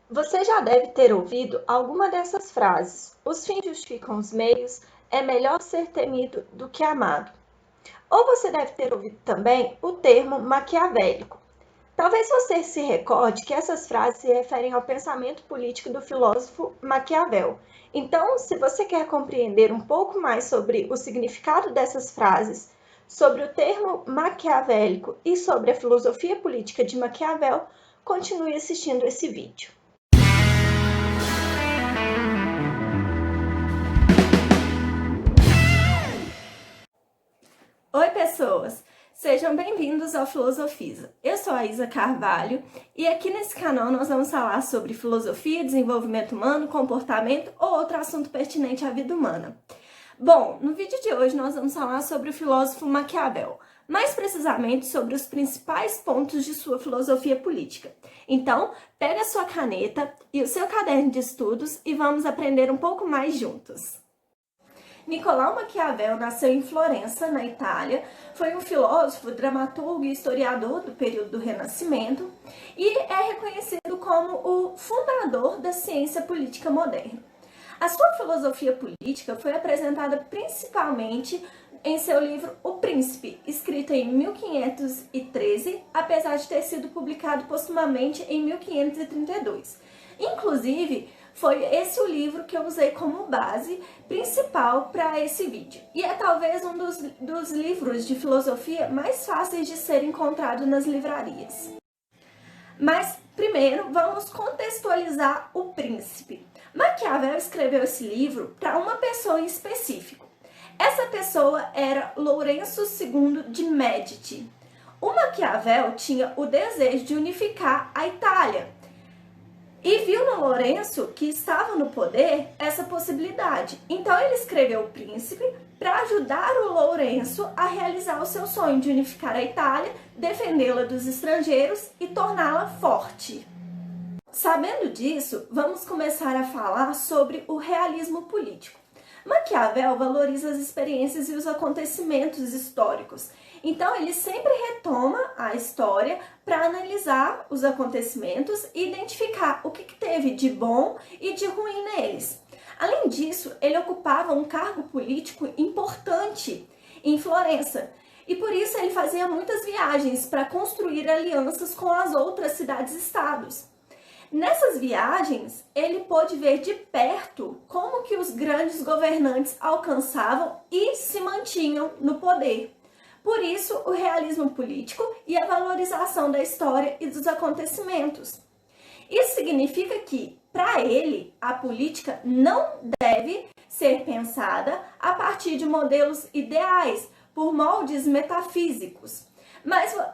Você já deve ter ouvido alguma dessas frases. Os fins justificam os meios, é melhor ser temido do que amado. Ou você deve ter ouvido também o termo maquiavélico. Talvez você se recorde que essas frases se referem ao pensamento político do filósofo Maquiavel. Então, se você quer compreender um pouco mais sobre o significado dessas frases, sobre o termo maquiavélico e sobre a filosofia política de Maquiavel, continue assistindo esse vídeo. Oi, pessoas! Sejam bem-vindos ao Filosofisa. Eu sou a Isa Carvalho e aqui nesse canal nós vamos falar sobre filosofia, desenvolvimento humano, comportamento ou outro assunto pertinente à vida humana. Bom, no vídeo de hoje nós vamos falar sobre o filósofo Maquiavel, mais precisamente sobre os principais pontos de sua filosofia política. Então, pega a sua caneta e o seu caderno de estudos e vamos aprender um pouco mais juntos. Nicolau Maquiavel nasceu em Florença, na Itália, foi um filósofo, dramaturgo e historiador do período do Renascimento e é reconhecido como o fundador da ciência política moderna. A sua filosofia política foi apresentada principalmente em seu livro O Príncipe, escrito em 1513, apesar de ter sido publicado postumamente em 1532. Inclusive, foi esse o livro que eu usei como base principal para esse vídeo. E é talvez um dos livros de filosofia mais fáceis de ser encontrado nas livrarias. Mas, primeiro, vamos contextualizar O Príncipe. Maquiavel escreveu esse livro para uma pessoa em específico. Essa pessoa era Lourenço II de Médici. O Maquiavel tinha o desejo de unificar a Itália, e viu no Lourenço, que estava no poder, essa possibilidade. Então ele escreveu O Príncipe para ajudar o Lourenço a realizar o seu sonho de unificar a Itália, defendê-la dos estrangeiros e torná-la forte. Sabendo disso, vamos começar a falar sobre o realismo político. Maquiavel valoriza as experiências e os acontecimentos históricos. Então, ele sempre retoma a história para analisar os acontecimentos e identificar o que teve de bom e de ruim neles. Além disso, ele ocupava um cargo político importante em Florença. E por isso ele fazia muitas viagens para construir alianças com as outras cidades-estados. Nessas viagens, ele pôde ver de perto como que os grandes governantes alcançavam e se mantinham no poder. Por isso, o realismo político e a valorização da história e dos acontecimentos. Isso significa que, para ele, a política não deve ser pensada a partir de modelos ideais, por moldes metafísicos,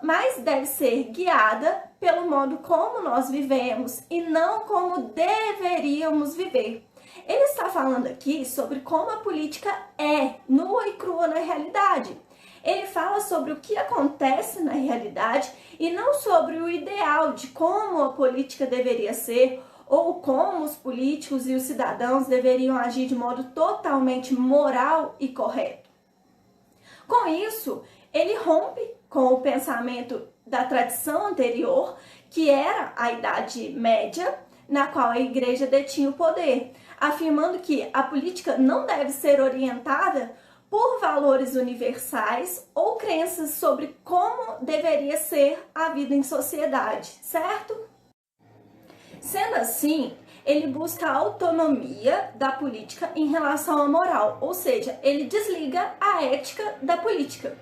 mas deve ser guiada pelo modo como nós vivemos e não como deveríamos viver. Ele está falando aqui sobre como a política é nua e crua na realidade. Ele fala sobre o que acontece na realidade e não sobre o ideal de como a política deveria ser ou como os políticos e os cidadãos deveriam agir de modo totalmente moral e correto. Com isso, ele rompe com o pensamento da tradição anterior, que era a Idade Média, na qual a igreja detinha o poder, afirmando que a política não deve ser orientada por valores universais ou crenças sobre como deveria ser a vida em sociedade, certo? Sendo assim, ele busca a autonomia da política em relação à moral, ou seja, ele desliga a ética da política.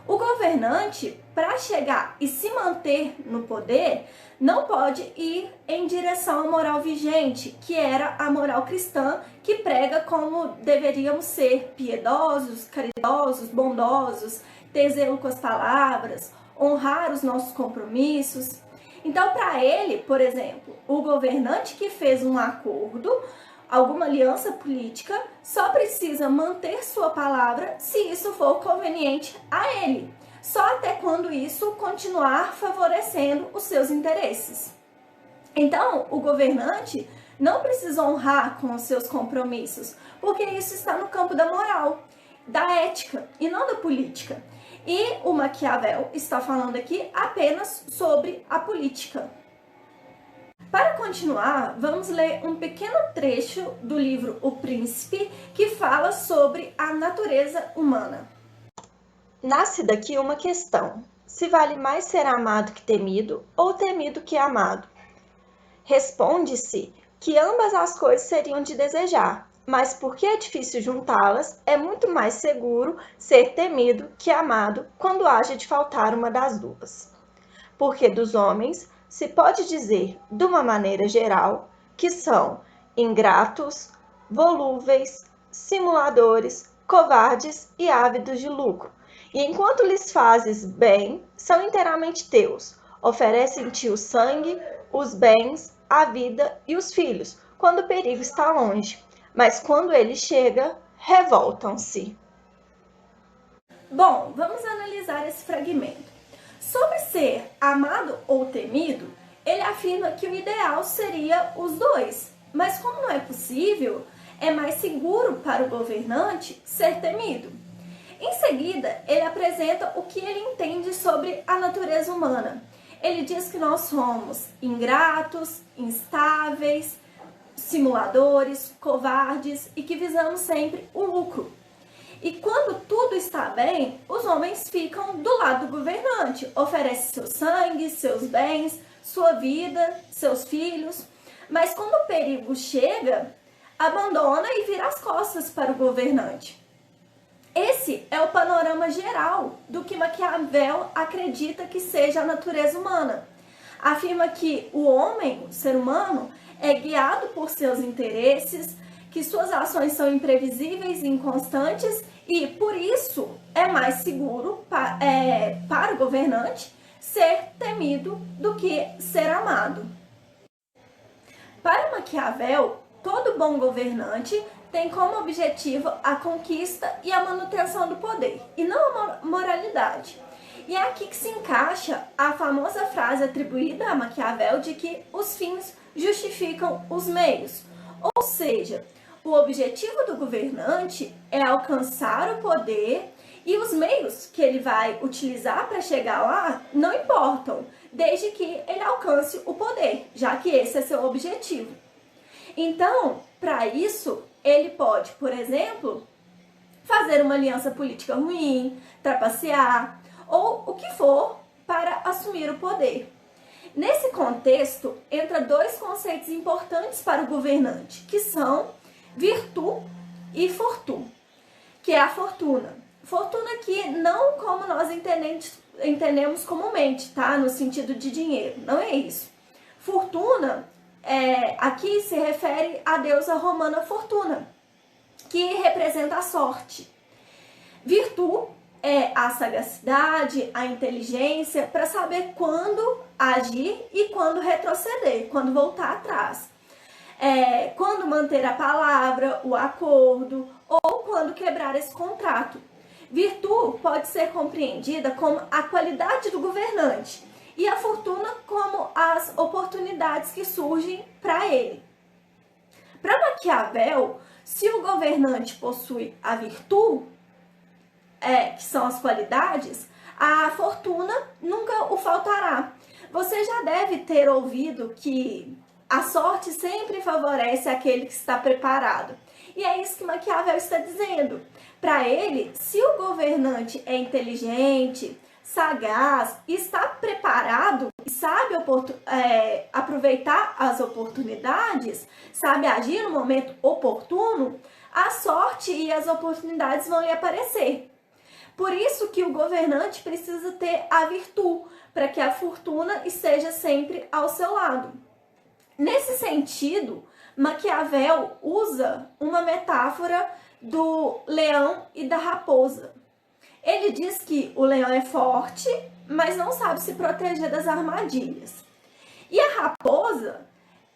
O governante, para chegar e se manter no poder, não pode ir em direção à moral vigente, que era a moral cristã, que prega como deveríamos ser piedosos, caridosos, bondosos, ter zelo com as palavras, honrar os nossos compromissos. Então, para ele, por exemplo, o governante que fez um acordo, alguma aliança política, só precisa manter sua palavra se isso for conveniente a ele, só até quando isso continuar favorecendo os seus interesses. Então, o governante não precisa honrar com os seus compromissos, porque isso está no campo da moral, da ética e não da política. E o Maquiavel está falando aqui apenas sobre a política. Para continuar, vamos ler um pequeno trecho do livro O Príncipe, que fala sobre a natureza humana. Nasce daqui uma questão: se vale mais ser amado que temido, ou temido que amado? Responde-se que ambas as coisas seriam de desejar, mas porque é difícil juntá-las, é muito mais seguro ser temido que amado quando haja de faltar uma das duas. Porque dos homens se pode dizer, de uma maneira geral, que são ingratos, volúveis, simuladores, covardes e ávidos de lucro. E enquanto lhes fazes bem, são inteiramente teus. Oferecem-te o sangue, os bens, a vida e os filhos, quando o perigo está longe. Mas quando ele chega, revoltam-se. Bom, vamos analisar esse fragmento. Sobre ser amado ou temido, ele afirma que o ideal seria os dois, mas como não é possível, é mais seguro para o governante ser temido. Em seguida, ele apresenta o que ele entende sobre a natureza humana. Ele diz que nós somos ingratos, instáveis, simuladores, covardes e que visamos sempre o lucro. E quando tudo está bem, os homens ficam do lado do governante, oferecem seu sangue, seus bens, sua vida, seus filhos. Mas quando o perigo chega, abandona e vira as costas para o governante. Esse é o panorama geral do que Maquiavel acredita que seja a natureza humana. Afirma que o homem, o ser humano, é guiado por seus interesses, que suas ações são imprevisíveis e inconstantes e, por isso, é mais seguro para o governante ser temido do que ser amado. Para Maquiavel, todo bom governante tem como objetivo a conquista e a manutenção do poder, e não a moralidade. E é aqui que se encaixa a famosa frase atribuída a Maquiavel de que os fins justificam os meios. Ou seja, o objetivo do governante é alcançar o poder e os meios que ele vai utilizar para chegar lá não importam, desde que ele alcance o poder, já que esse é seu objetivo. Então, para isso, ele pode, por exemplo, fazer uma aliança política ruim, trapacear ou o que for para assumir o poder. Nesse contexto, entra dois conceitos importantes para o governante, que são virtude e fortuna, que é a fortuna. Fortuna que não como nós entendemos comumente, tá? No sentido de dinheiro, não é isso. Fortuna, aqui se refere à deusa romana Fortuna, que representa a sorte. Virtude é a sagacidade, a inteligência para saber quando agir e quando retroceder, quando voltar atrás. Quando manter a palavra, o acordo ou quando quebrar esse contrato. Virtude pode ser compreendida como a qualidade do governante e a fortuna como as oportunidades que surgem para ele. Para Maquiavel, se o governante possui a virtude, que são as qualidades, a fortuna nunca o faltará. Você já deve ter ouvido que a sorte sempre favorece aquele que está preparado. E é isso que Maquiavel está dizendo. Para ele, se o governante é inteligente, sagaz, está preparado e sabe aproveitar as oportunidades, sabe agir no momento oportuno, a sorte e as oportunidades vão lhe aparecer. Por isso que o governante precisa ter a virtude, para que a fortuna esteja sempre ao seu lado. Nesse sentido, Maquiavel usa uma metáfora do leão e da raposa. Ele diz que o leão é forte, mas não sabe se proteger das armadilhas. E a raposa,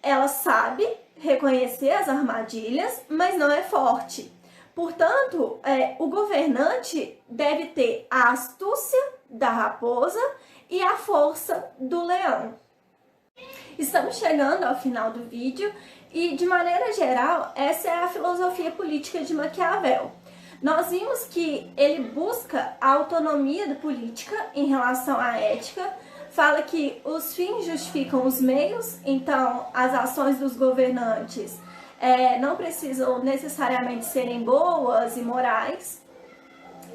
ela sabe reconhecer as armadilhas, mas não é forte. Portanto, o governante deve ter a astúcia da raposa e a força do leão. Estamos chegando ao final do vídeo e, de maneira geral, essa é a filosofia política de Maquiavel. Nós vimos que ele busca a autonomia da política em relação à ética, fala que os fins justificam os meios, então as ações dos governantes não precisam necessariamente serem boas e morais.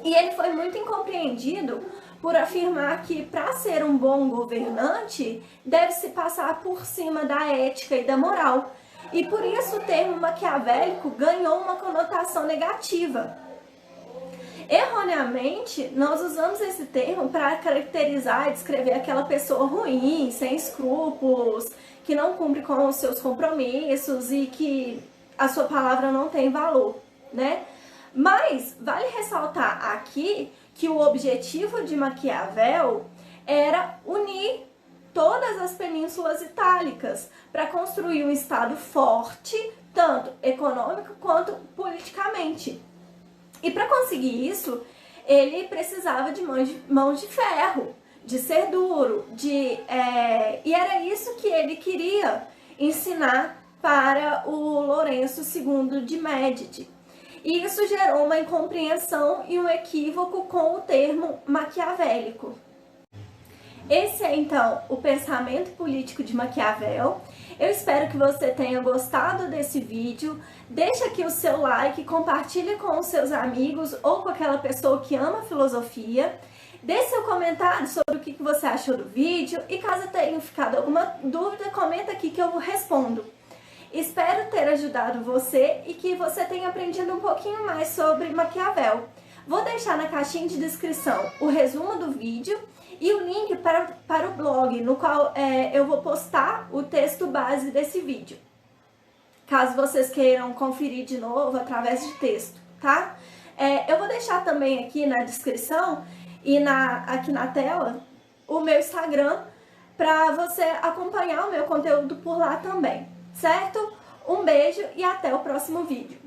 E ele foi muito incompreendido por afirmar que para ser um bom governante deve-se passar por cima da ética e da moral. E por isso o termo maquiavélico ganhou uma conotação negativa. Erroneamente, nós usamos esse termo para caracterizar e descrever aquela pessoa ruim, sem escrúpulos, que não cumpre com os seus compromissos e que a sua palavra não tem valor, né? Mas vale ressaltar aqui que o objetivo de Maquiavel era unir todas as penínsulas itálicas para construir um Estado forte, tanto econômico quanto politicamente. E para conseguir isso, ele precisava de mãos de ferro, de ser duro, e era isso que ele queria ensinar para o Lourenço II de Médici. E isso gerou uma incompreensão e um equívoco com o termo maquiavélico. Esse é então o pensamento político de Maquiavel. Eu espero que você tenha gostado desse vídeo. Deixa aqui o seu like, compartilhe com os seus amigos ou com aquela pessoa que ama filosofia. Deixe seu comentário sobre o que você achou do vídeo e caso tenha ficado alguma dúvida, comenta aqui que eu respondo. Espero ter ajudado você e que você tenha aprendido um pouquinho mais sobre Maquiavel. Vou deixar na caixinha de descrição o resumo do vídeo e o link para o blog, no qual eu vou postar o texto base desse vídeo, caso vocês queiram conferir de novo através de texto, tá? Eu vou deixar também aqui na descrição e aqui na tela o meu Instagram para você acompanhar o meu conteúdo por lá também, certo? Um beijo e até o próximo vídeo.